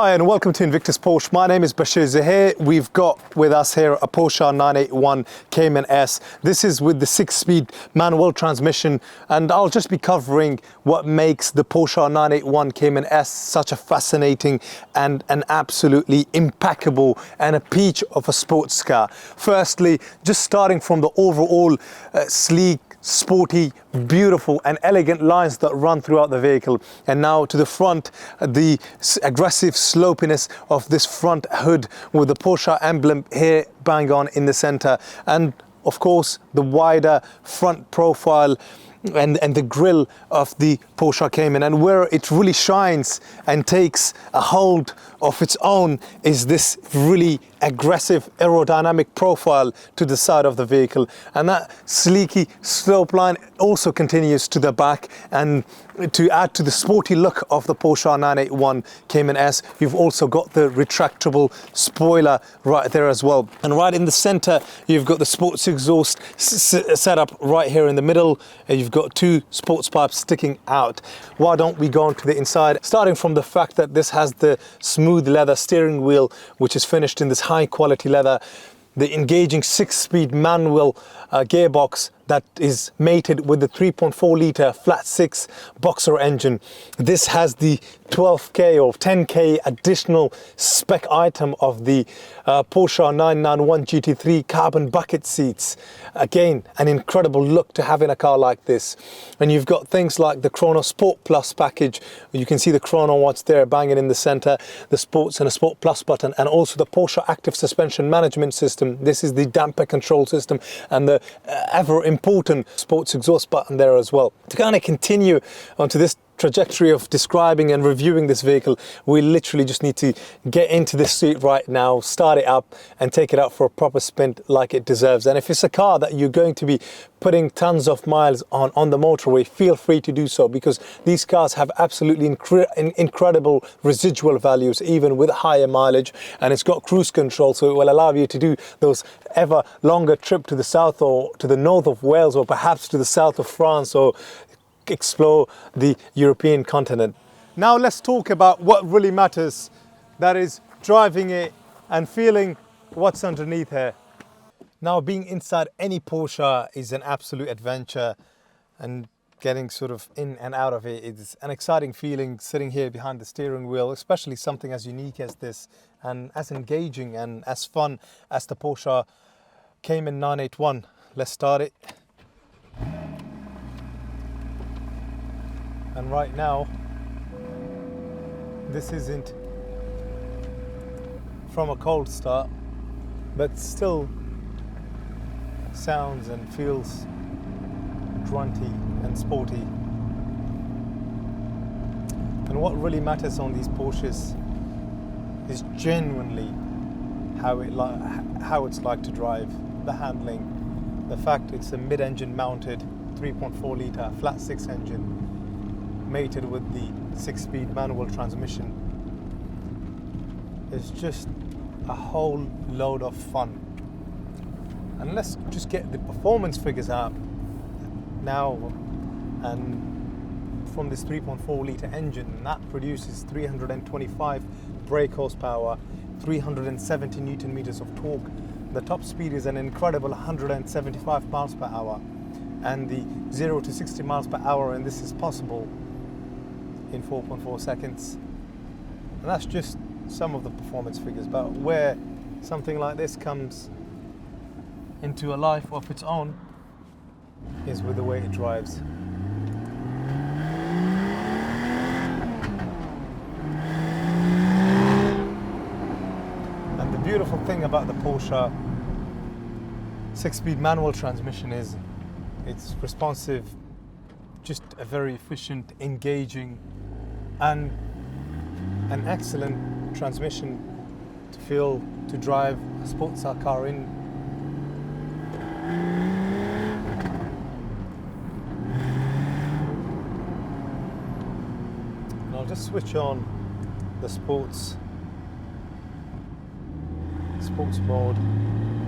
Hi and welcome to Invictus Porsche. My name is Basheer. Here we've got with us here a Porsche 981 Cayman S. This is with the 6-speed manual transmission, and I'll just be covering what makes the Porsche 981 Cayman S such a fascinating and an absolutely impeccable and a peach of a sports car. Firstly, just starting from the overall sleek, sporty, beautiful and elegant lines that run throughout the vehicle, and now to the front, the aggressive slopiness of this front hood with the Porsche emblem here bang on in the center, and of course the wider front profile and the grille of the Porsche Cayman. And where it really shines and takes a hold of its own is this really aggressive aerodynamic profile to the side of the vehicle, and that sleeky slope line also continues to the back. And to add to the sporty look of the Porsche 981 Cayman S, you've also got the retractable spoiler right there as well. And right in the center, you've got the sports exhaust set up right here in the middle, and you've got two sports pipes sticking out. Why don't we go on to the inside, starting from the fact that this has the smooth leather steering wheel, which is finished in this high quality leather, the engaging 6-speed manual gearbox that is mated with the 3.4 litre flat 6 boxer engine. This has the 12k or 10k additional spec item of the Porsche 991 GT3 carbon bucket seats. Again, an incredible look to have in a car like this. And you've got things like the Chrono Plus Package. You can see the Chrono watch there banging in the center, the Sports and a Sport Plus button, and also the Porsche Active Suspension Management System. This is the damper control system and the ever important sports exhaust button there as well. To kind of continue onto this trajectory of describing and reviewing this vehicle, we literally just need to get into this seat right now, start it up and take it out for a proper spin like it deserves. And if it's a car that you're going to be putting tons of miles on the motorway, feel free to do so, because these cars have absolutely incredible residual values even with higher mileage, and it's got cruise control, so it will allow you to do those ever longer trip to the south or to the north of Wales, or perhaps to the south of France, or explore the European continent. Now let's talk about what really matters, that is driving it and feeling what's underneath here. Now, being inside any Porsche is an absolute adventure, and getting sort of in and out of it is an exciting feeling, sitting here behind the steering wheel, especially something as unique as this and as engaging and as fun as the Porsche Cayman 981. Let's start it. And right now, this isn't from a cold start, but still sounds and feels grunty and sporty. And what really matters on these Porsches is genuinely how it's like to drive, the handling, the fact it's a mid-engine mounted 3.4 litre flat 6 engine mated with the 6-speed manual transmission. It's just a whole load of fun. And let's just get the performance figures out now. And from this 3.4 litre engine, that produces 325 brake horsepower, 370 newton meters of torque. The top speed is an incredible 175 miles per hour, and the 0 to 60 miles per hour, and this is possible in 4.4 seconds. And that's just some of the performance figures, but where something like this comes into a life of its own is with the way it drives. And the beautiful thing about the Porsche 6-speed manual transmission is it's responsive, just a very efficient, engaging and an excellent transmission to drive a sports car in. And I'll just switch on the sports mode.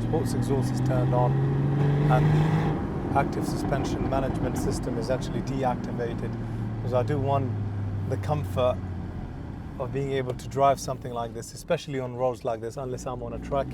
Sports exhaust is turned on, and the active suspension management system is actually deactivated, because I do want the comfort of being able to drive something like this, especially on roads like this, unless I'm on a track.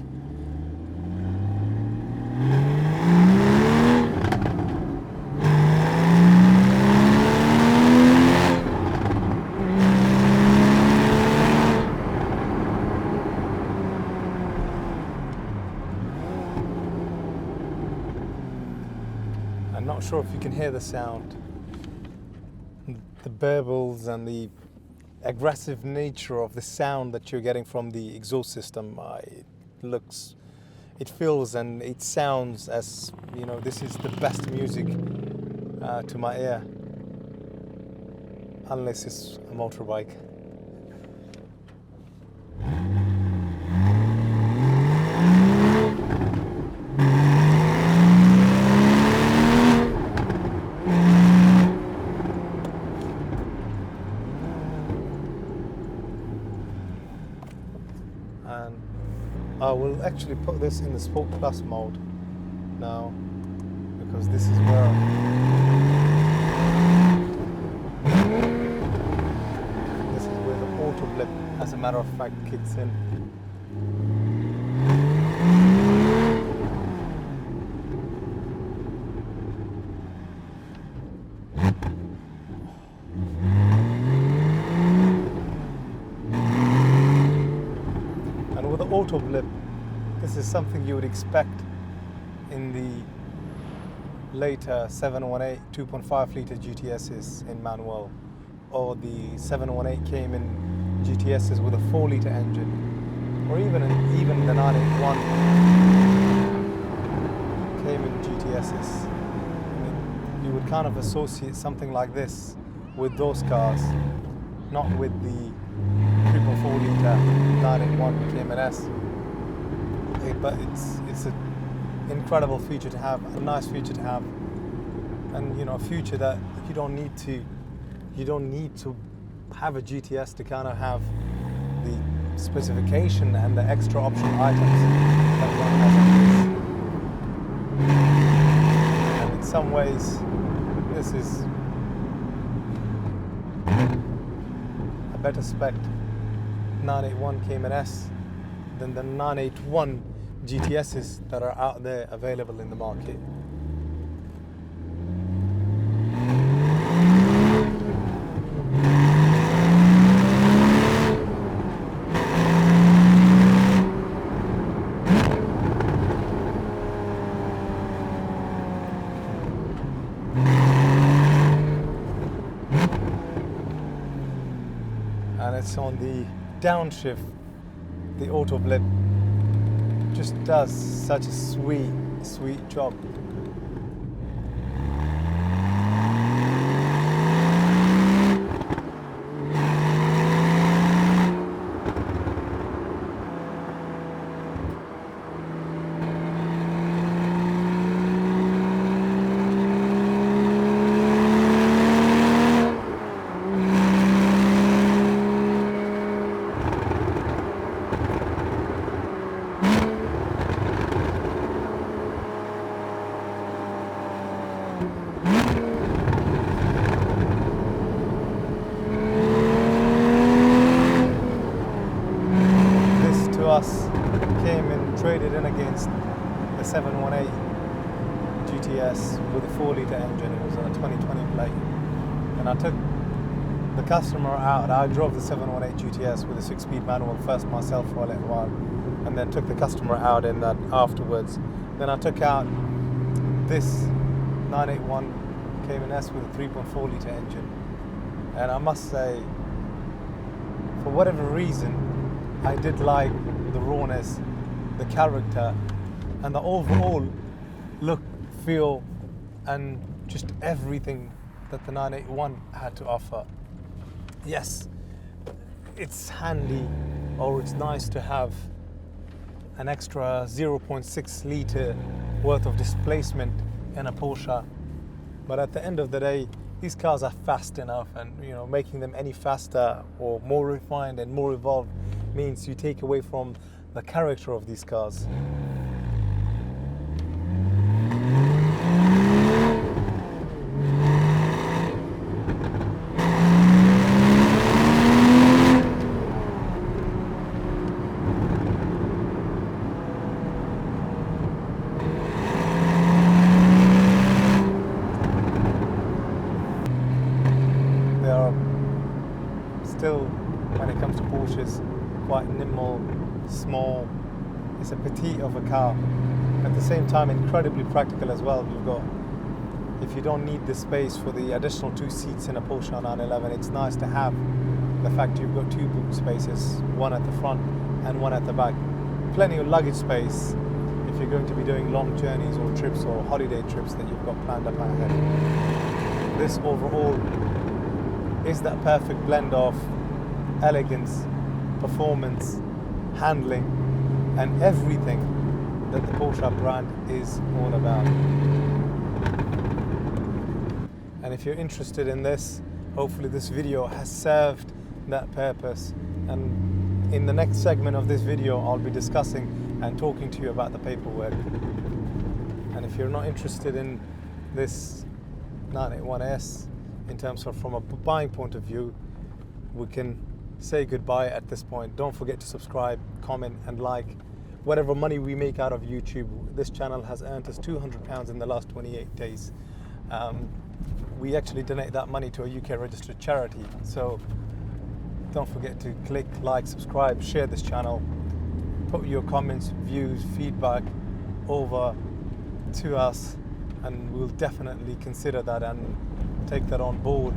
I'm not sure if you can hear the sound, the burbles and the aggressive nature of the sound that you're getting from the exhaust system. It feels and it sounds as, you know, this is the best music to my ear, unless it's a motorbike. And I will actually put this in the Sport Plus mode now, because this is where the auto blip, as a matter of fact, kicks in. Auto blip, this is something you would expect in the later 718 2.5 litre GTSs in manual, or the 718 Cayman GTSs with a 4 litre engine, or even the 981 Cayman GTSs. I mean, you would kind of associate something like this with those cars, not with the 3.4 litre 981 Cayman S. But it's an incredible feature to have, a nice feature to have, and you know, a feature that you don't need to have a GTS to kind of have the specification and the extra optional items that one has on this. And in some ways, this is a better spec 981 Cayman S than the 981 GTSs that are out there available in the market. And it's on the downshift. The auto blip just does such a sweet job. Came and traded in against the 718 GTS with a 4 litre engine. It was on a 2020 plate, and I took the customer out. I drove the 718 GTS with a 6-speed manual first myself for a little while, and then took the customer out in that afterwards. Then I took out this 981 Cayman S with a 3.4 litre engine, and I must say, for whatever reason, I did like the rawness, the character, and the overall look, feel, and just everything that the 981 had to offer. Yes, it's handy, or it's nice to have an extra 0.6 litre worth of displacement in a Porsche, but at the end of the day, these cars are fast enough, and you know, making them any faster or more refined and more evolved means you take away from the character of these cars. small. It's a petite of a car. At the same time, incredibly practical as well. You've got, if you don't need the space for the additional 2 seats in a Porsche 911, it's nice to have the fact you've got 2 boot spaces, one at the front and one at the back. Plenty of luggage space if you're going to be doing long journeys or trips or holiday trips that you've got planned up ahead. This overall is that perfect blend of elegance, performance, handling, and everything that the Porsche brand is all about. And if you're interested in this, hopefully this video has served that purpose. And in the next segment of this video, I'll be discussing and talking to you about the paperwork. And if you're not interested in this 981S in terms of from a buying point of view, we can say goodbye at this point. Don't forget to subscribe, comment and like. Whatever money we make out of YouTube, this channel has earned us £200 in the last 28 days. We actually donate that money to a UK registered charity. So don't forget to click, like, subscribe, share this channel, put your comments, views, feedback over to us, and we'll definitely consider that and take that on board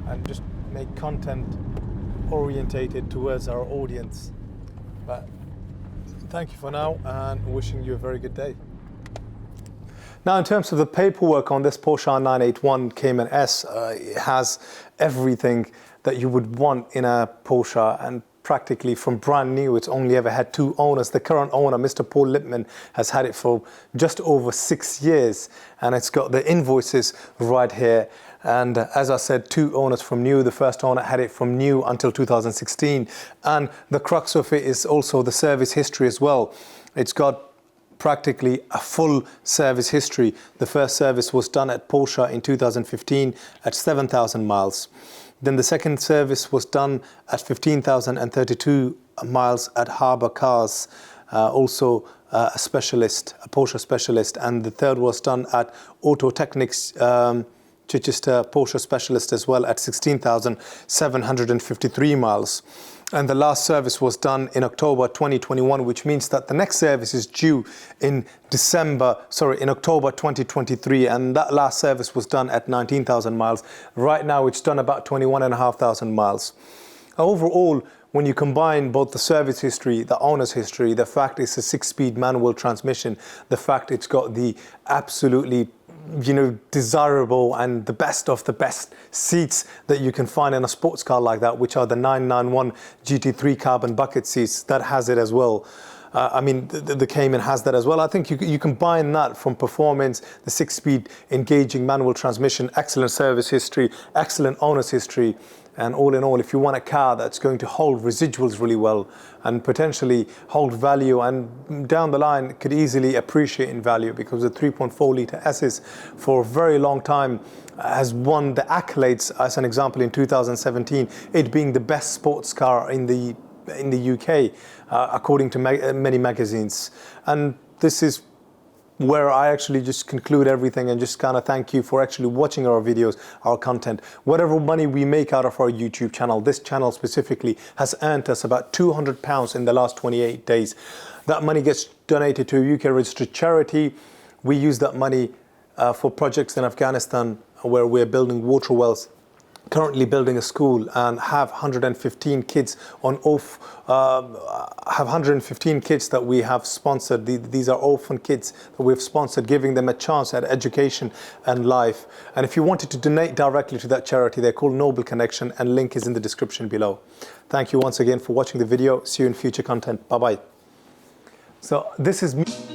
and just make content orientated towards our audience. But thank you for now and wishing you a very good day. Now, in terms of the paperwork on this Porsche 981 Cayman S, it has everything that you would want in a Porsche, and practically from brand new, it's only ever had 2 owners. The current owner, Mr. Paul Lipman, has had it for just over 6 years, and it's got the invoices right here. And as I said, 2 owners from new. The first owner had it from new until 2016. And the crux of it is also the service history as well. It's got practically a full service history. The first service was done at Porsche in 2015 at 7,000 miles. Then the second service was done at 15,032 miles at Harbour Cars, also a specialist, a Porsche specialist. And the third was done at Auto Technics Chichester Porsche specialist as well at 16,753 miles. And the last service was done in October 2021, which means that the next service is due in October 2023. And that last service was done at 19,000 miles. Right now, it's done about 21,500 miles. Overall, when you combine both the service history, the owner's history, the fact it's a 6-speed manual transmission, the fact it's got the absolutely desirable and the best of the best seats that you can find in a sports car like that, which are the 991 GT3 Carbon Bucket Seats, that has it as well. I mean, the Cayman has that as well. I think you combine that from performance, the 6-speed engaging manual transmission, excellent service history, excellent owner's history. And all in all, if you want a car that's going to hold residuals really well and potentially hold value and down the line could easily appreciate in value, because the 3.4 litre S's for a very long time has won the accolades, as an example in 2017, it being the best sports car in the UK, according to many magazines. And this is where I actually just conclude everything and just kind of thank you for actually watching our videos, our content. Whatever money we make out of our YouTube channel, this channel specifically has earned us about £200 in the last 28 days. That money gets donated to a UK registered charity. We use that money for projects in Afghanistan where we're building water wells, currently building a school, and have 115 kids on have 115 kids that we have sponsored. These are orphan kids that we've sponsored, giving them a chance at education and life. And if you wanted to donate directly to that charity, they're called Noble Connection, and link is in the description below. Thank you once again for watching the video. See you in future content. Bye-bye. So this is me.